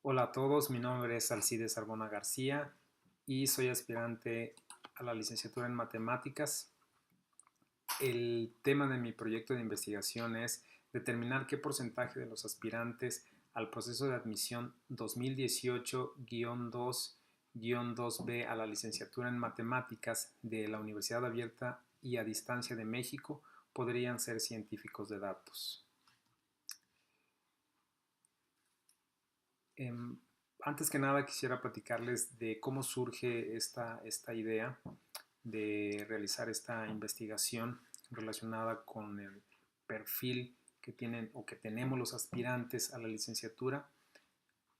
Hola a todos, mi nombre es Alcides Arbona García y soy aspirante a la licenciatura en matemáticas. El tema de mi proyecto de investigación es determinar qué porcentaje de los aspirantes al proceso de admisión 2018-2-2B a la licenciatura en matemáticas de la Universidad Abierta y a Distancia de México podrían ser científicos de datos. Em, Antes que nada quisiera platicarles de cómo surge esta idea de realizar esta investigación relacionada con el perfil que tienen o que tenemos los aspirantes a la licenciatura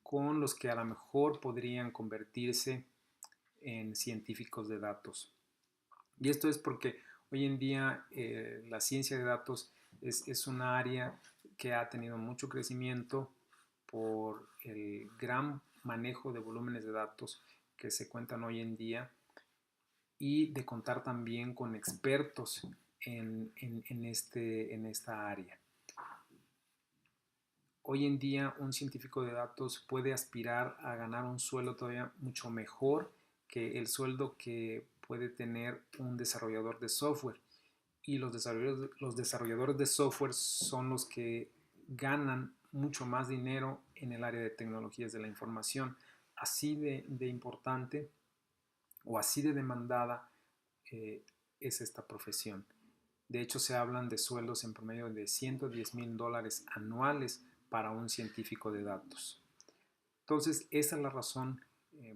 con los que a lo mejor podrían convertirse en científicos de datos. Y esto es porque hoy en día la ciencia de datos es una área que ha tenido mucho crecimiento por el gran manejo de volúmenes de datos que se cuentan hoy en día y de contar también con expertos en esta área. Hoy en día un científico de datos puede aspirar a ganar un sueldo todavía mucho mejor que el sueldo que puede tener un desarrollador de software. Y los desarrolladores de software son los que ganan mucho más dinero en el área de tecnologías de la información. Así de importante o así de demandada eh, es esta profesión. De hecho, se hablan de sueldos en promedio de $110,000 anuales para un científico de datos. Entonces, esa es la razón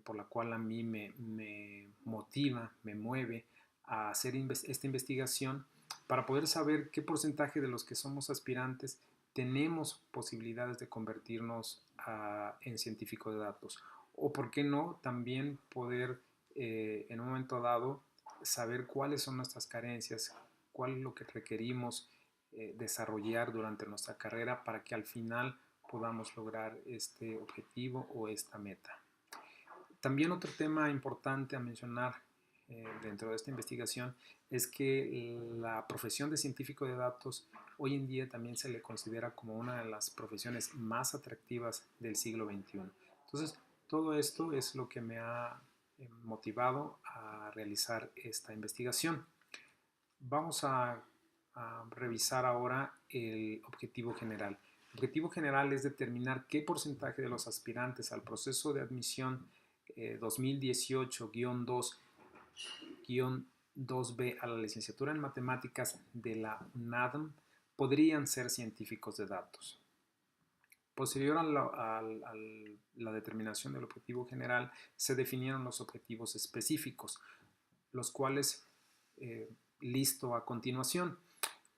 por la cual a mí me motiva, me mueve a hacer esta investigación para poder saber qué porcentaje de los que somos aspirantes tenemos posibilidades de convertirnos en científico de datos. O por qué no, también poder en un momento dado saber cuáles son nuestras carencias, cuál es lo que requerimos desarrollar durante nuestra carrera para que al final podamos lograr este objetivo o esta meta. También otro tema importante a mencionar dentro de esta investigación es que la profesión de científico de datos hoy en día también se le considera como una de las profesiones más atractivas del siglo XXI. Entonces, todo esto es lo que me ha motivado a realizar esta investigación. Vamos a revisar ahora el objetivo general. El objetivo general es determinar qué porcentaje de los aspirantes al proceso de admisión 2018-2-2B a la licenciatura en matemáticas de la UNADM podrían ser científicos de datos. Posterior a la determinación del objetivo general, se definieron los objetivos específicos, los cuales listo a continuación.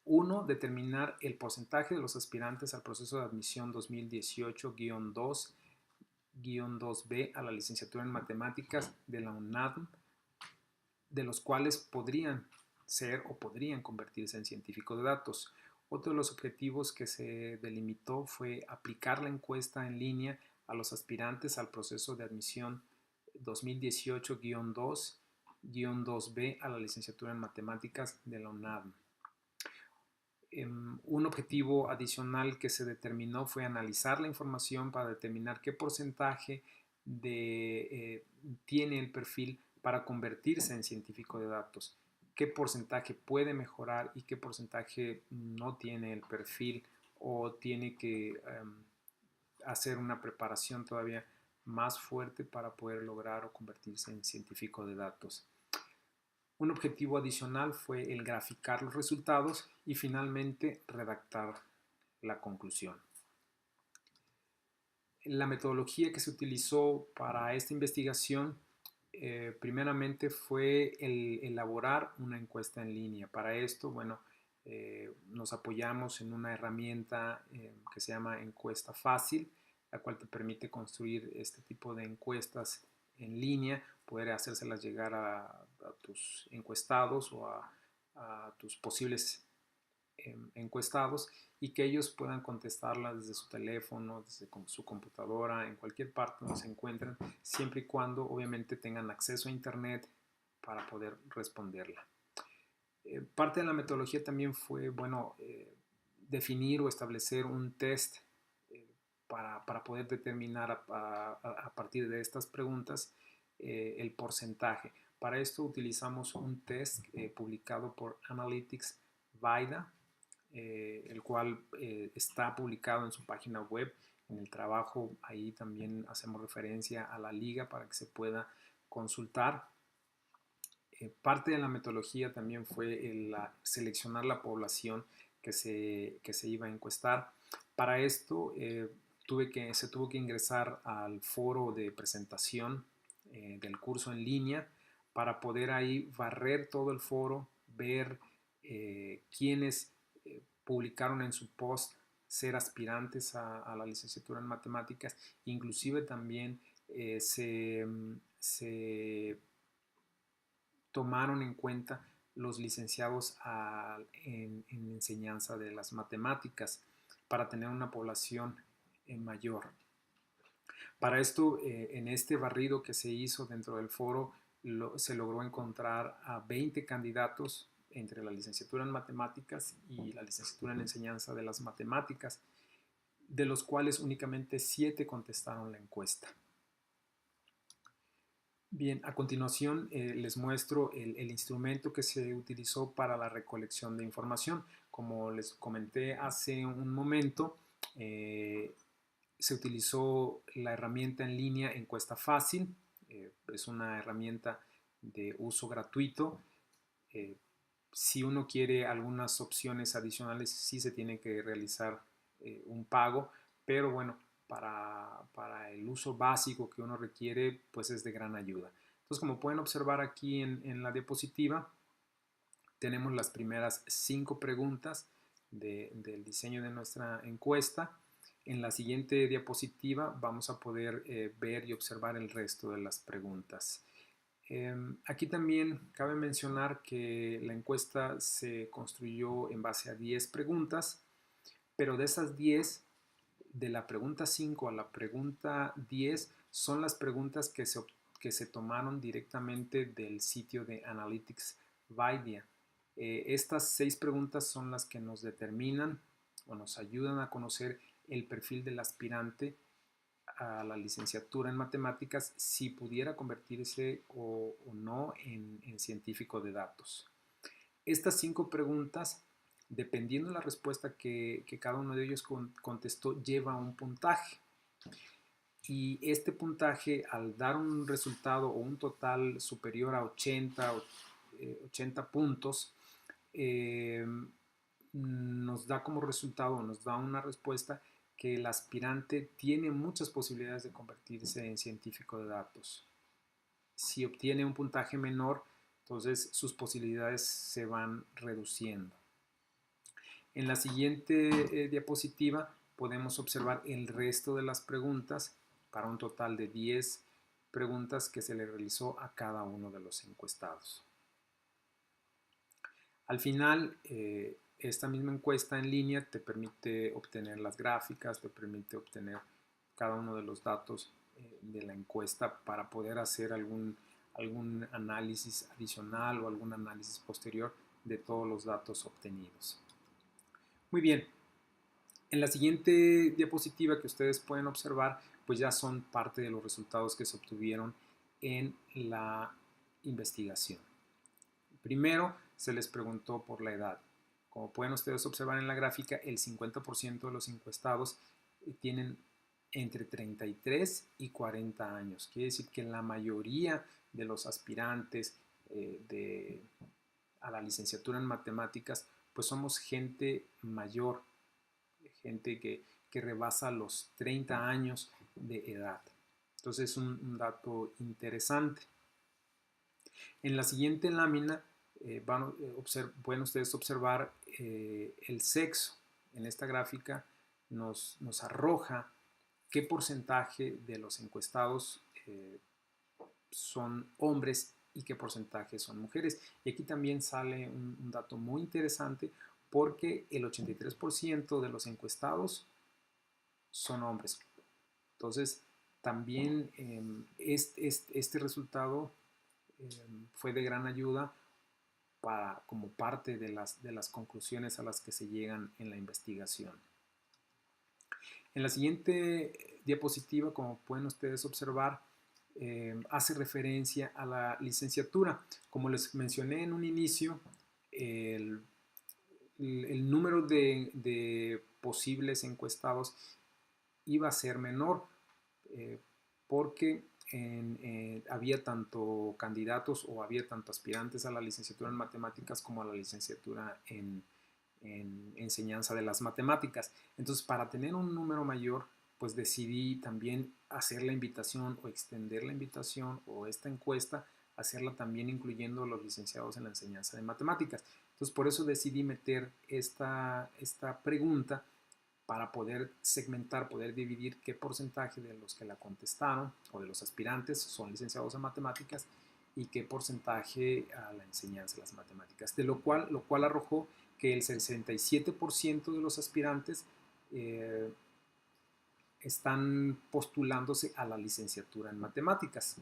1. Determinar el porcentaje de los aspirantes al proceso de admisión 2018-2-2B a la licenciatura en matemáticas de la UNADM, de los cuales podrían ser o podrían convertirse en científicos de datos. Otro de los objetivos que se delimitó fue aplicar la encuesta en línea a los aspirantes al proceso de admisión 2018-2-2B a la licenciatura en matemáticas de la UNADM. Un objetivo adicional que se determinó fue analizar la información para determinar qué porcentaje tiene el perfil para convertirse en científico de datos, qué porcentaje puede mejorar y qué porcentaje no tiene el perfil o tiene que hacer una preparación todavía más fuerte para poder lograr o convertirse en científico de datos. Un objetivo adicional fue el graficar los resultados y finalmente redactar la conclusión. La metodología que se utilizó para esta investigación primeramente fue el elaborar una encuesta en línea. Para esto, bueno, nos apoyamos en una herramienta que se llama Encuesta Fácil, la cual te permite construir este tipo de encuestas en línea, poder hacérselas llegar a tus encuestados o a tus posibles encuestados y que ellos puedan contestarlas desde su teléfono, desde su computadora, en cualquier parte donde se encuentren, siempre y cuando obviamente tengan acceso a internet para poder responderla. Parte de la metodología también fue, bueno, definir o establecer un test para poder determinar a partir de estas preguntas el porcentaje. Para esto utilizamos un test publicado por Analytics VIDA, el cual está publicado en su página web. En el trabajo ahí también hacemos referencia a la liga para que se pueda consultar. Parte de la metodología también fue seleccionar la población que se iba a encuestar. Para esto se tuvo que ingresar al foro de presentación del curso en línea para poder ahí barrer todo el foro, ver quiénes publicaron en su post ser aspirantes a la licenciatura en matemáticas. Inclusive también se tomaron en cuenta los licenciados en enseñanza de las matemáticas para tener una población mayor. Para esto, en este barrido que se hizo dentro del foro, se logró encontrar a 20 candidatos entre la licenciatura en matemáticas y la licenciatura en enseñanza de las matemáticas, de los cuales únicamente 7 contestaron la encuesta. Bien, a continuación les muestro el instrumento que se utilizó para la recolección de información. Como les comenté hace un momento, se utilizó la herramienta en línea Encuesta Fácil. Es una herramienta de uso gratuito. Si uno quiere algunas opciones adicionales, sí se tiene que realizar un pago, pero bueno, para el uso básico que uno requiere, pues es de gran ayuda. Entonces, como pueden observar aquí en la diapositiva, tenemos las primeras 5 preguntas del diseño de nuestra encuesta. En la siguiente diapositiva vamos a poder ver y observar el resto de las preguntas. Aquí también cabe mencionar que la encuesta se construyó en base a 10 preguntas, pero de esas 10, de la pregunta 5 a la pregunta 10, son las preguntas que se tomaron directamente del sitio de Analytics VIDA. Estas 6 preguntas son las que nos determinan o nos ayudan a conocer el perfil del aspirante a la licenciatura en matemáticas, si pudiera convertirse o no en científico de datos. Estas 5 preguntas, dependiendo de la respuesta que cada uno de ellos contestó, lleva un puntaje. Y este puntaje, al dar un resultado o un total superior a 80 puntos, nos da como resultado, nos da una respuesta que el aspirante tiene muchas posibilidades de convertirse en científico de datos. Si obtiene un puntaje menor, entonces sus posibilidades se van reduciendo. En la siguiente diapositiva podemos observar el resto de las preguntas para un total de 10 preguntas que se le realizó a cada uno de los encuestados. Al final, esta misma encuesta en línea te permite obtener las gráficas, te permite obtener cada uno de los datos de la encuesta para poder hacer algún análisis adicional o algún análisis posterior de todos los datos obtenidos. Muy bien, en la siguiente diapositiva que ustedes pueden observar, pues ya son parte de los resultados que se obtuvieron en la investigación. Primero, se les preguntó por la edad. Como pueden ustedes observar en la gráfica, el 50% de los encuestados tienen entre 33 y 40 años. Quiere decir que la mayoría de los aspirantes a la licenciatura en matemáticas, pues somos gente mayor, gente que rebasa los 30 años de edad. Entonces es un dato interesante. En la siguiente lámina pueden ustedes observar el sexo. En esta gráfica nos arroja qué porcentaje de los encuestados son hombres y qué porcentaje son mujeres. Y aquí también sale un dato muy interesante porque el 83% de los encuestados son hombres. Entonces, también este resultado fue de gran ayuda como parte de las conclusiones a las que se llegan en la investigación. En la siguiente diapositiva, como pueden ustedes observar, hace referencia a la licenciatura. Como les mencioné en un inicio, el número de posibles encuestados iba a ser menor porque había tanto candidatos o había tanto aspirantes a la licenciatura en matemáticas como a la licenciatura en enseñanza de las matemáticas. Entonces, para tener un número mayor, pues decidí también hacer la invitación o extender la invitación o esta encuesta, hacerla también incluyendo a los licenciados en la enseñanza de matemáticas. Entonces, por eso decidí meter esta pregunta para poder segmentar, poder dividir qué porcentaje de los que la contestaron o de los aspirantes son licenciados en matemáticas y qué porcentaje a la enseñanza de las matemáticas. De lo cual arrojó que el 67% de los aspirantes están postulándose a la licenciatura en matemáticas.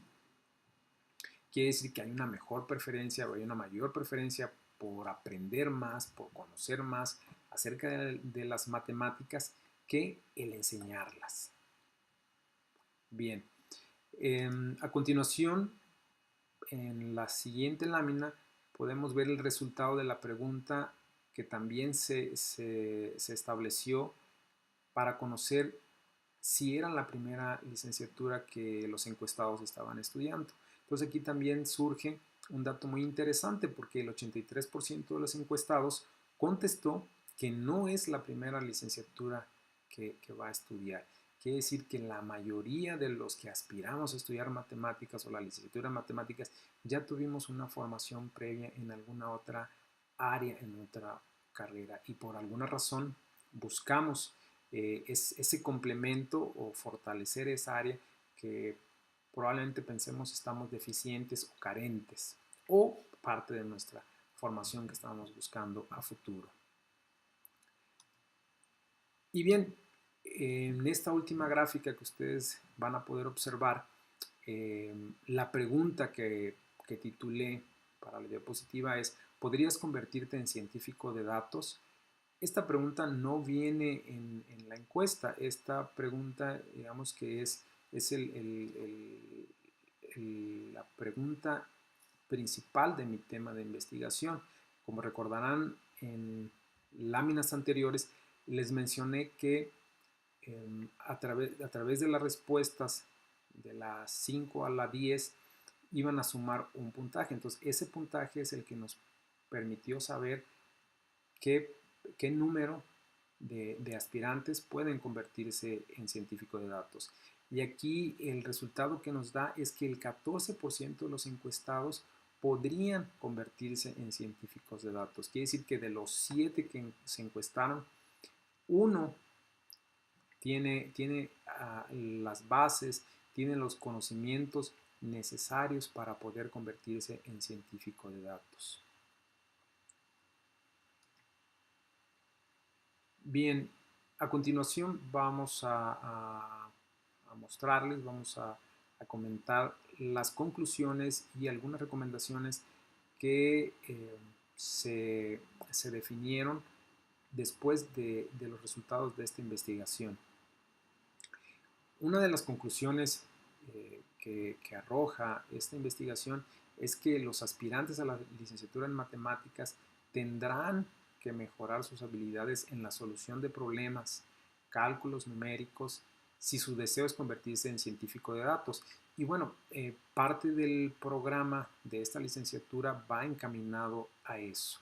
Quiere decir que hay una mejor preferencia o hay una mayor preferencia por aprender más, por conocer más acerca de las matemáticas que el enseñarlas. Bien, a continuación, en la siguiente lámina, podemos ver el resultado de la pregunta que también se estableció para conocer si era la primera licenciatura que los encuestados estaban estudiando. Entonces aquí también surge un dato muy interesante porque el 83% de los encuestados contestó que no es la primera licenciatura que va a estudiar. Quiere decir que la mayoría de los que aspiramos a estudiar matemáticas o la licenciatura en matemáticas ya tuvimos una formación previa en alguna otra área, en otra carrera y por alguna razón buscamos ese complemento o fortalecer esa área que probablemente pensemos estamos deficientes o carentes o parte de nuestra formación que estábamos buscando a futuro. Y bien, en esta última gráfica que ustedes van a poder observar, la pregunta que titulé para la diapositiva es: ¿podrías convertirte en científico de datos? Esta pregunta no viene en la encuesta. Esta pregunta, digamos que es la pregunta principal de mi tema de investigación. Como recordarán, en láminas anteriores les mencioné que a través de las respuestas de las 5 a la 10 iban a sumar un puntaje. Entonces, ese puntaje es el que nos permitió saber qué número de aspirantes pueden convertirse en científico de datos. Y aquí el resultado que nos da es que el 14% de los encuestados podrían convertirse en científicos de datos. Quiere decir que de los 7 que se encuestaron, uno tiene las bases, tiene los conocimientos necesarios para poder convertirse en científico de datos. Bien, a continuación vamos a mostrarles, vamos a comentar las conclusiones y algunas recomendaciones que se definieron después de los resultados de esta investigación. Una de las conclusiones que arroja esta investigación es que los aspirantes a la licenciatura en matemáticas tendrán que mejorar sus habilidades en la solución de problemas, cálculos numéricos, si su deseo es convertirse en científico de datos. Y bueno, parte del programa de esta licenciatura va encaminado a eso.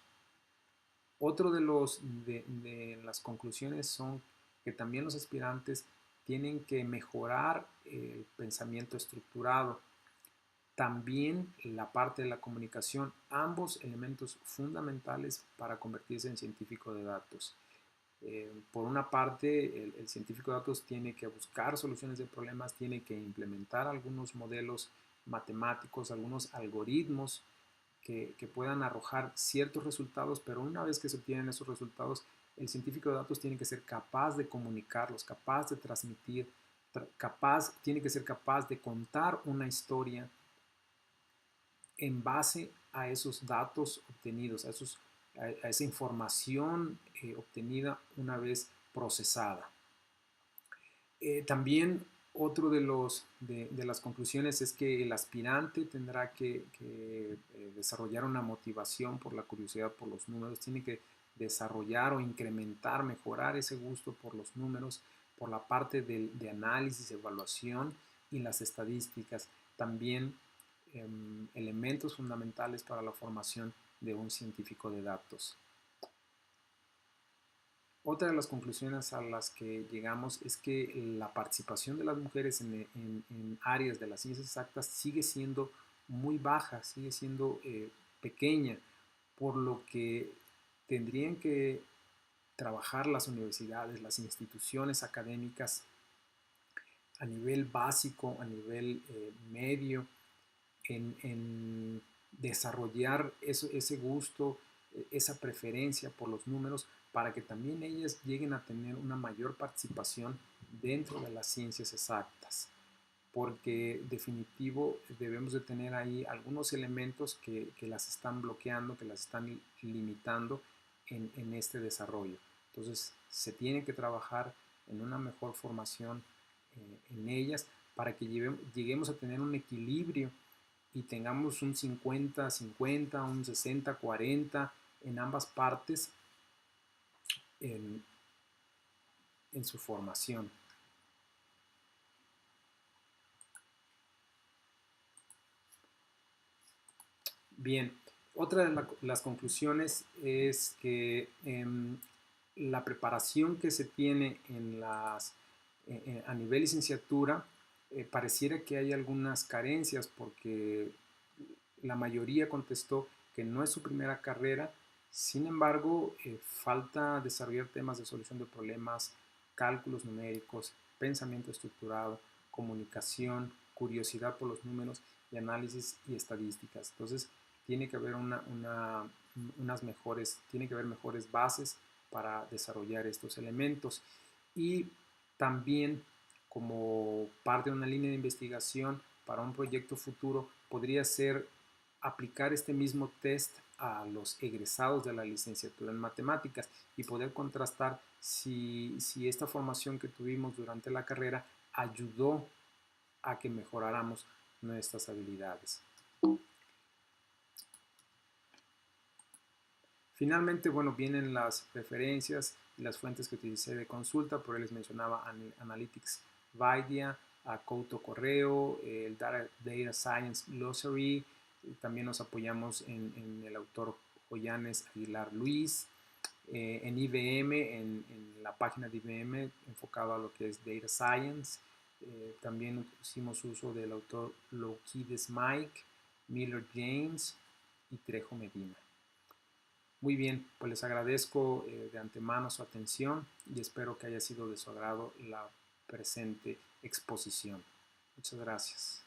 Otro de las conclusiones son que también los aspirantes tienen que mejorar el pensamiento estructurado, también la parte de la comunicación, ambos elementos fundamentales para convertirse en científico de datos. Por una parte, el científico de datos tiene que buscar soluciones de problemas, tiene que implementar algunos modelos matemáticos, algunos algoritmos que puedan arrojar ciertos resultados, pero una vez que se obtienen esos resultados, el científico de datos tiene que ser capaz de comunicarlos, capaz de transmitir, tiene que ser capaz de contar una historia en base a esos datos obtenidos, a esa información obtenida una vez procesada. También otro de las conclusiones es que el aspirante tendrá que desarrollar una motivación por la curiosidad por los números, tiene que desarrollar o incrementar, mejorar ese gusto por los números, por la parte de análisis, evaluación y las estadísticas. También elementos fundamentales para la formación de un científico de datos. Otra de las conclusiones a las que llegamos es que la participación de las mujeres en áreas de las ciencias exactas sigue siendo muy baja, sigue siendo pequeña, por lo que tendrían que trabajar las universidades, las instituciones académicas a nivel básico, a nivel medio, en desarrollar ese gusto, esa preferencia por los números, para que también ellas lleguen a tener una mayor participación dentro de las ciencias exactas, porque definitivo debemos de tener ahí algunos elementos que las están bloqueando, que las están limitando en este desarrollo. Entonces se tiene que trabajar en una mejor formación en ellas para que lleguemos a tener un equilibrio y tengamos un 50-50, un 60-40 en ambas partes en, en su formación. Bien, otra de las conclusiones es que la preparación que se tiene a nivel licenciatura pareciera que hay algunas carencias porque la mayoría contestó que no es su primera carrera, sin embargo, falta desarrollar temas de solución de problemas, cálculos numéricos, pensamiento estructurado, comunicación, curiosidad por los números y análisis y estadísticas. Entonces, tiene que haber tiene que haber mejores bases para desarrollar estos elementos. Y también, como parte de una línea de investigación para un proyecto futuro, podría ser aplicar este mismo test a los egresados de la licenciatura en matemáticas y poder contrastar si esta formación que tuvimos durante la carrera ayudó a que mejoráramos nuestras habilidades. Finalmente, bueno, vienen las referencias y las fuentes que utilicé de consulta. Por ahí les mencionaba Analytics Vidia, a Couto Correo, el Data Science Glossary. También nos apoyamos en el autor Joyanes Aguilar Luis. En IBM, en la página de IBM enfocado a lo que es Data Science. También hicimos uso del autor Loukides Mike, Miller James y Trejo Medina. Muy bien, pues les agradezco de antemano su atención y espero que haya sido de su agrado la presente exposición. Muchas gracias.